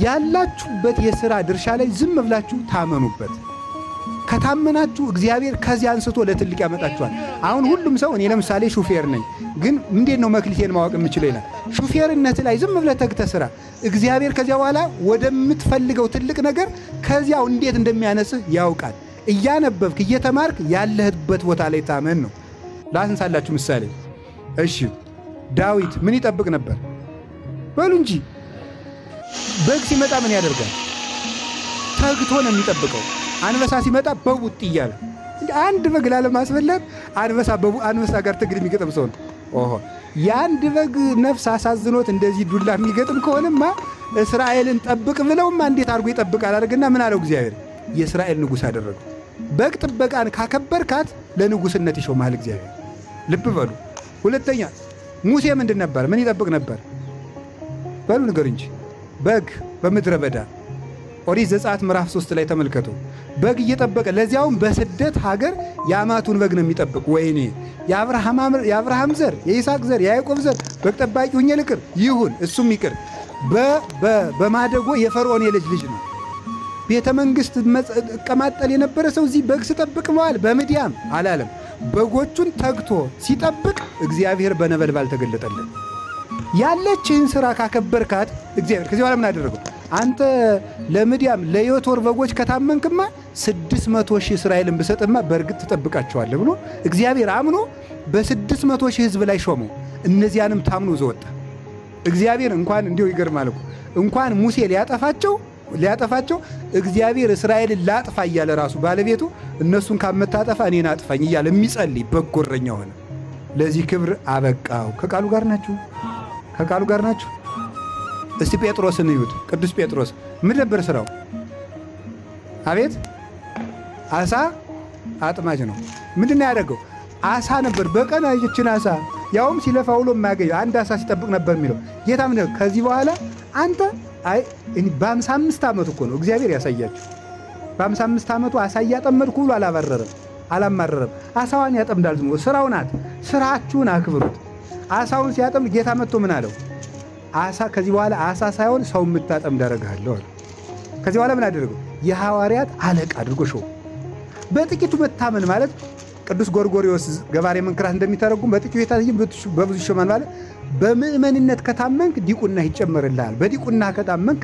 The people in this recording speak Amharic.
ያላችሁበት የሥራ ድርሻ ላይ ዝም ብላችሁ ታመኑበት። ከታመናችሁ እግዚአብሔር ከዚህ አንስቶ ለትልቅ ያመጣችኋል። አሁን ሁሉም ሰው እኔ ለምሳሌ ሹፌር ነኝ፣ ግን እንዴት ነው መክሊቴን ማወቅ የምችለው ይላል። ሹፌርነት ላይ ዝም ብለህ ተግተህ ስራ። እግዚአብሔር ከዚያ በኋላ ወደምትፈልገው ትልቅ ነገር ከዚያው እንዴት እንደሚያነስህ ያውቃል። እያነበብክ እየተማርክ ያለህበት ቦታ ላይ ታመን ነው። ላንሳላችሁ ምሳሌ። እሺ ዳዊት ምን ይጠብቅ ነበር በሉ እንጂ። በግ ሲመጣ ምን ያደርጋል? ተግቶ ነው የሚጠብቀው። አንበሳ ሲመጣ በቡጥ እያለ አንድ በግ ላለማስበላት አንበሳ ጋር ትግል የሚገጥም ሰው ነው። ኦሆ የአንድ በግ ነፍስ አሳዝኖት እንደዚህ ዱላ የሚገጥም ከሆነማ እስራኤልን ጠብቅ ብለውማ እንዴት አድርጎ ይጠብቃል? አድርግና ምን አለው እግዚአብሔር? የእስራኤል ንጉሥ አደረገው። በግ ጥበቃን ካከበርካት ለንጉሥነት ይሾምሃል እግዚአብሔር። ልብ በሉ። ሁለተኛ ሙሴ ምንድን ነበር? ምን ይጠብቅ ነበር? በሉ ንገሩ እንጂ። በግ በምድረ በዳ ኦሪት ዘጸአት ምዕራፍ 3 ላይ ተመልከቱ። በግ እየጠበቀ ለዚያውም በስደት ሀገር የአማቱን በግ ነው የሚጠብቅ። ወይኔ የአብርሃም ዘር የይስሐቅ ዘር የያዕቆብ ዘር በግ ጠባቂ ሁኜ ልቅር ይሁን፣ እሱም ይቅር። በማደጎ የፈርዖን የልጅ ልጅ ነው። ቤተ መንግሥት እቀማጠል የነበረ ሰው እዚህ በግ ስጠብቅ መዋል በምድያም አላለም። በጎቹን ተግቶ ሲጠብቅ እግዚአብሔር በነበልባል ተገለጠለን። ያለችህን ሥራ ካከበርካት እግዚአብሔር ከዚህ በኋላ ምን አደረገው? አንተ ለምድያም ለዮቶር በጎች ከታመንክማ 600,000 እስራኤልን ብሰጥማ በእርግጥ ትጠብቃቸዋለህ ብሎ እግዚአብሔር አምኖ በ600,000 ሕዝብ ላይ ሾመው። እነዚያንም ታምኖ ዘወጣ እግዚአብሔር። እንኳን እንዲሁ ይገርማል እኮ እንኳን ሙሴ ሊያጠፋቸው እግዚአብሔር እስራኤልን ላጥፋ እያለ ራሱ ባለቤቱ እነሱን ካመታጠፋ እኔን አጥፋኝ እያለ የሚጸልይ በጎ እረኛ ሆነ። ለዚህ ክብር አበቃው። ከቃሉ ጋር ናችሁ? ከቃሉ ጋር ናችሁ? እስቲ ጴጥሮስን እዩት። ቅዱስ ጴጥሮስ ምን ነበር ስራው? አቤት አሳ አጥማጅ ነው። ምንድን ነው ያደረገው? አሳ ነበር። በቀን አይችን አሳ ያውም ሲለፋ ውሎ የማያገኘው አንድ አሳ ሲጠብቅ ነበር የሚለው ጌታ። ምን ከዚህ በኋላ አንተ በ55 ዓመቱ እኮ ነው እግዚአብሔር ያሳያችሁ። በ55 ዓመቱ አሳ እያጠመድኩ ብሎ አላማረረም። አሳዋን ያጠምዳል። ዝም ስራው ናት። ስራችሁን አክብሩት። አሳውን ሲያጠምድ ጌታ መጥቶ ምን አለው? አሳ ከዚህ በኋላ አሳ ሳይሆን ሰው የምታጠምድ አደርግሃለሁ አለ። ከዚህ በኋላ ምን አደረገው? የሐዋርያት አለቃ አድርጎ ሾው። በጥቂቱ መታመን ማለት ቅዱስ ጎርጎርዮስ ገባሬ መንክራት እንደሚተረጉም በጥቂቱ የታየ በብዙ ይሾማል ማለት በምእመንነት ከታመንክ ዲቁና ይጨመርልሃል። በዲቁና ከታመንክ